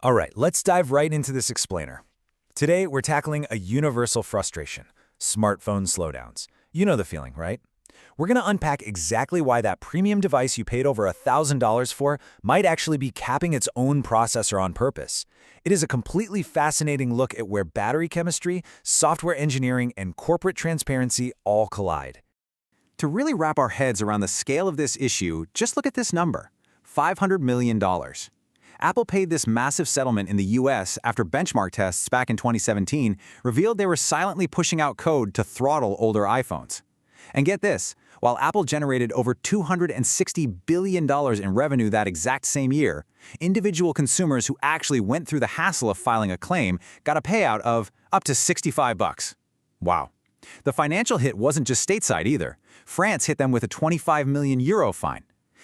All right, let's dive right into this explainer. Today, we're tackling a universal frustration, smartphone slowdowns. You know the feeling, right? We're going to unpack exactly why that premium device you paid over $1,000 for might actually be capping its own processor on purpose. It is a completely fascinating look at where battery chemistry, software engineering, and corporate transparency all collide. To really wrap our heads around the scale of this issue, just look at this number, $500 million. Apple paid this massive settlement in the US after benchmark tests back in 2017 revealed they were silently pushing out code to throttle older iPhones. And get this, while Apple generated over $260 billion in revenue that exact same year, individual consumers who actually went through the hassle of filing a claim got a payout of up to $65. Wow. The financial hit wasn't just stateside either. France hit them with a 25 million euro fine.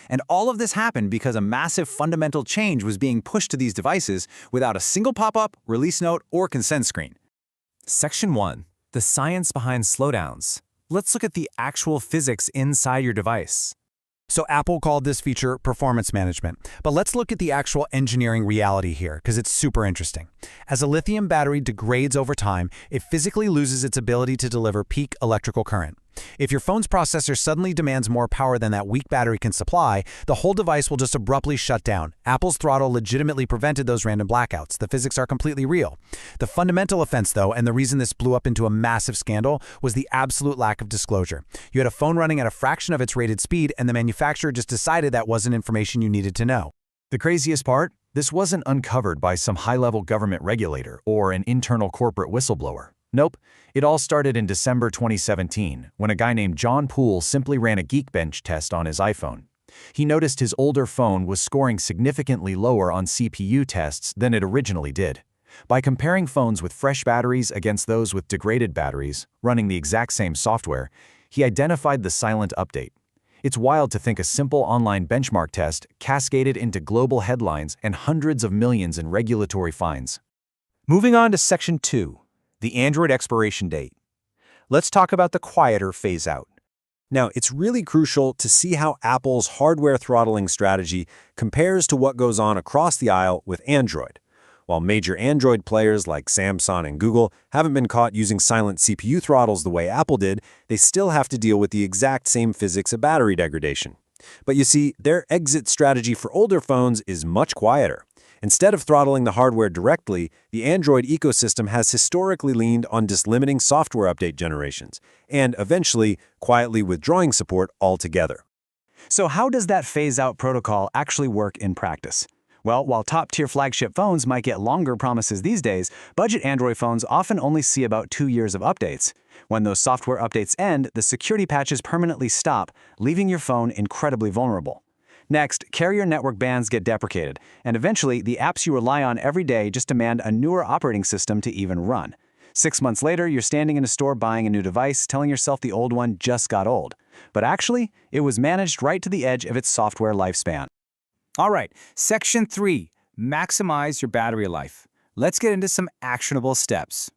And all of this happened because a massive fundamental change was being pushed to these devices without a single pop-up, release note, or consent screen. Section 1. The science behind slowdowns. Let's look at the actual physics inside your device. So Apple called this feature performance management. But let's look at the actual engineering reality here, because it's super interesting. As a lithium battery degrades over time, it physically loses its ability to deliver peak electrical current. If your phone's processor suddenly demands more power than that weak battery can supply, the whole device will just abruptly shut down. Apple's throttle legitimately prevented those random blackouts. The physics are completely real. The fundamental offense, though, and the reason this blew up into a massive scandal, was the absolute lack of disclosure. You had a phone running at a fraction of its rated speed, and the manufacturer just decided that wasn't information you needed to know. The craziest part? This wasn't uncovered by some high-level government regulator or an internal corporate whistleblower. Nope, it all started in December 2017, when a guy named John Poole simply ran a Geekbench test on his iPhone. He noticed his older phone was scoring significantly lower on CPU tests than it originally did. By comparing phones with fresh batteries against those with degraded batteries, running the exact same software, he identified the silent update. It's wild to think a simple online benchmark test cascaded into global headlines and hundreds of millions in regulatory fines. Moving on to Section 2. The Android expiration date. Let's talk about the quieter phase-out. Now, it's really crucial to see how Apple's hardware throttling strategy compares to what goes on across the aisle with Android. While major Android players like Samsung and Google haven't been caught using silent CPU throttles the way Apple did, they still have to deal with the exact same physics of battery degradation. But you see, their exit strategy for older phones is much quieter. Instead of throttling the hardware directly, the Android ecosystem has historically leaned on dislimiting software update generations, and eventually quietly withdrawing support altogether. So how does that phase-out protocol actually work in practice? Well, while top-tier flagship phones might get longer promises these days, budget Android phones often only see about 2 years of updates. When those software updates end, the security patches permanently stop, leaving your phone incredibly vulnerable. Next, carrier network bans get deprecated, and eventually the apps you rely on every day just demand a newer operating system to even run. 6 months later, you're standing in a store buying a new device, telling yourself the old one just got old. But actually, it was managed right to the edge of its software lifespan. All right, Section 3, maximize your battery life. Let's get into some actionable steps.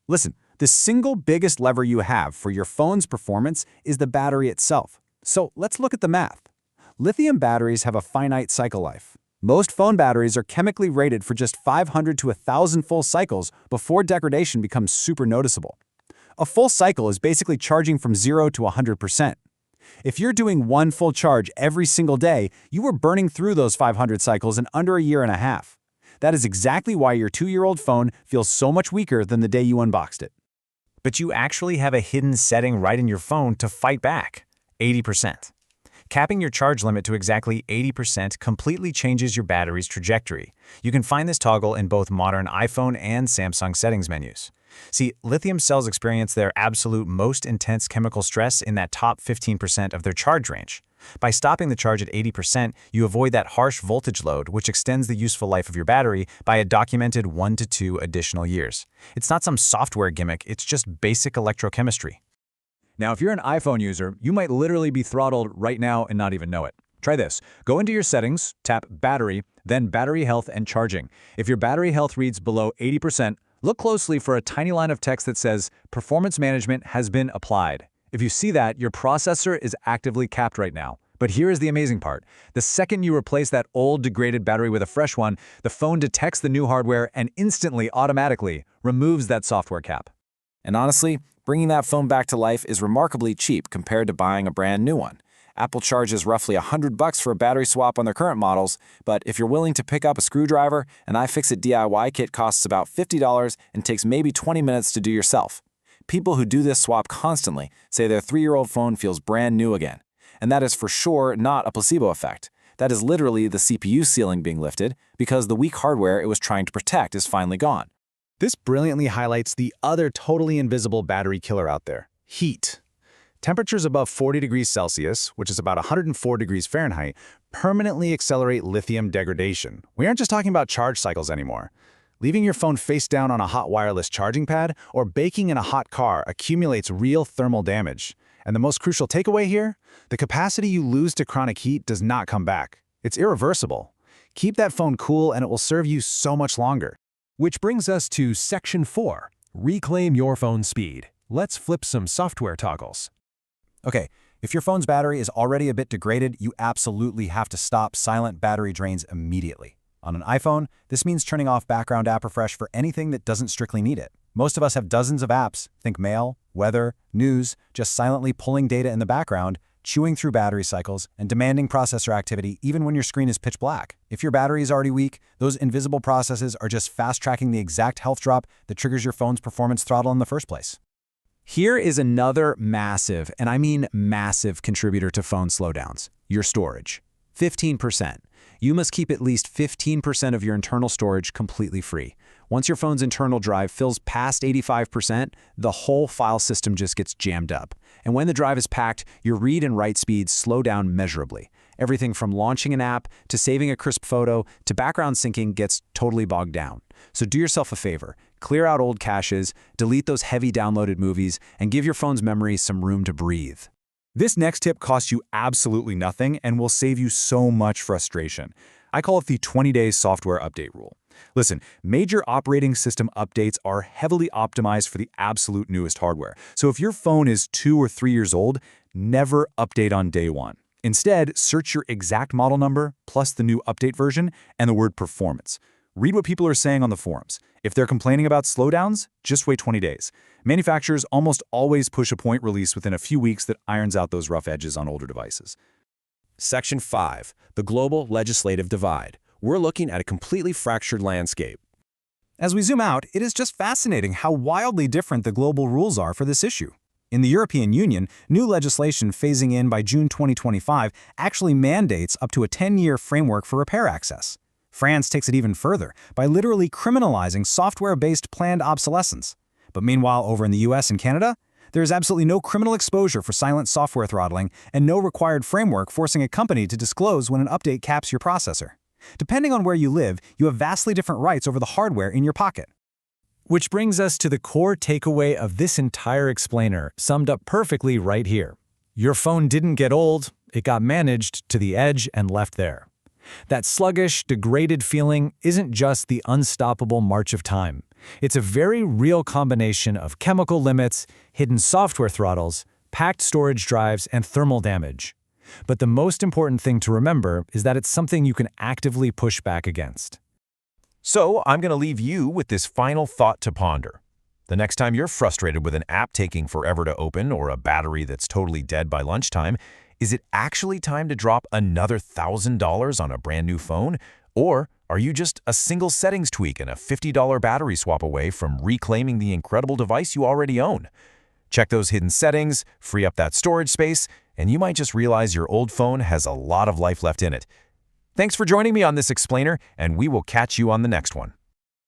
Listen, the single biggest lever you have for your phone's performance is the battery itself. So let's look at the math. Lithium batteries have a finite cycle life. Most phone batteries are chemically rated for just 500 to 1,000 full cycles before degradation becomes super noticeable. A full cycle is basically charging from 0 to 100%. If you're doing one full charge every single day, you are burning through those 500 cycles in under a year and a half. That is exactly why your 2-year-old phone feels so much weaker than the day you unboxed it. But you actually have a hidden setting right in your phone to fight back, 80%. Capping your charge limit to exactly 80% completely changes your battery's trajectory. You can find this toggle in both modern iPhone and Samsung settings menus. See, lithium cells experience their absolute most intense chemical stress in that top 15% of their charge range. By stopping the charge at 80%, you avoid that harsh voltage load, which extends the useful life of your battery by a documented 1 to 2 additional years. It's not some software gimmick, it's just basic electrochemistry. Now, if you're an iPhone user, you might literally be throttled right now and not even know it. Try this. Go into your settings, tap Battery, then Battery Health and Charging. If your battery health reads below 80%, look closely for a tiny line of text that says, Performance Management has been applied. If you see that, your processor is actively capped right now. But here is the amazing part. The second you replace that old degraded battery with a fresh one, the phone detects the new hardware and instantly, automatically, removes that software cap. And honestly, bringing that phone back to life is remarkably cheap compared to buying a brand new one. Apple charges roughly $100 for a battery swap on their current models, but if you're willing to pick up a screwdriver, an iFixit DIY kit costs about $50 and takes maybe 20 minutes to do yourself. People who do this swap constantly say their 3-year-old phone feels brand new again. And that is for sure not a placebo effect. That is literally the CPU ceiling being lifted because the weak hardware it was trying to protect is finally gone. This brilliantly highlights the other totally invisible battery killer out there: heat. Temperatures above 40 degrees Celsius, which is about 104 degrees Fahrenheit, permanently accelerate lithium degradation. We aren't just talking about charge cycles anymore. Leaving your phone face down on a hot wireless charging pad or baking in a hot car accumulates real thermal damage. And the most crucial takeaway here? The capacity you lose to chronic heat does not come back. It's irreversible. Keep that phone cool and it will serve you so much longer. Which brings us to Section 4, Reclaim Your Phone Speed. Let's flip some software toggles. Okay, if your phone's battery is already a bit degraded, you absolutely have to stop silent battery drains immediately. On an iPhone, this means turning off background app refresh for anything that doesn't strictly need it. Most of us have dozens of apps, think mail, weather, news, just silently pulling data in the background, chewing through battery cycles, and demanding processor activity even when your screen is pitch black. If your battery is already weak, those invisible processes are just fast-tracking the exact health drop that triggers your phone's performance throttle in the first place. Here is another massive, and I mean massive, contributor to phone slowdowns: your storage. 15%. You must keep at least 15% of your internal storage completely free. Once your phone's internal drive fills past 85%, the whole file system just gets jammed up. And when the drive is packed, your read and write speeds slow down measurably. Everything from launching an app to saving a crisp photo to background syncing gets totally bogged down. So do yourself a favor. Clear out old caches, delete those heavy downloaded movies, and give your phone's memory some room to breathe. This next tip costs you absolutely nothing and will save you so much frustration. I call it the 20-day software update rule. Listen, major operating system updates are heavily optimized for the absolute newest hardware. So if your phone is 2 or 3 years old, never update on day one. Instead, search your exact model number plus the new update version and the word performance. Read what people are saying on the forums. If they're complaining about slowdowns, just wait 20 days. Manufacturers almost always push a point release within a few weeks that irons out those rough edges on older devices. Section 5, the global legislative divide. We're looking at a completely fractured landscape. As we zoom out, it is just fascinating how wildly different the global rules are for this issue. In the European Union, new legislation phasing in by June 2025 actually mandates up to a 10-year framework for repair access. France takes it even further by literally criminalizing software-based planned obsolescence. But meanwhile, over in the US and Canada, there is absolutely no criminal exposure for silent software throttling and no required framework forcing a company to disclose when an update caps your processor. Depending on where you live, you have vastly different rights over the hardware in your pocket. Which brings us to the core takeaway of this entire explainer, summed up perfectly right here. Your phone didn't get old, it got managed to the edge and left there. That sluggish, degraded feeling isn't just the unstoppable march of time. It's a very real combination of chemical limits, hidden software throttles, packed storage drives, and thermal damage. But the most important thing to remember is that it's something you can actively push back against. So I'm going to leave you with this final thought to ponder. The next time you're frustrated with an app taking forever to open or a battery that's totally dead by lunchtime, is it actually time to drop another $1,000 on a brand new phone? Or are you just a single settings tweak and a $50 battery swap away from reclaiming the incredible device you already own? Check those hidden settings, free up that storage space, and you might just realize your old phone has a lot of life left in it. Thanks for joining me on this explainer, and we will catch you on the next one.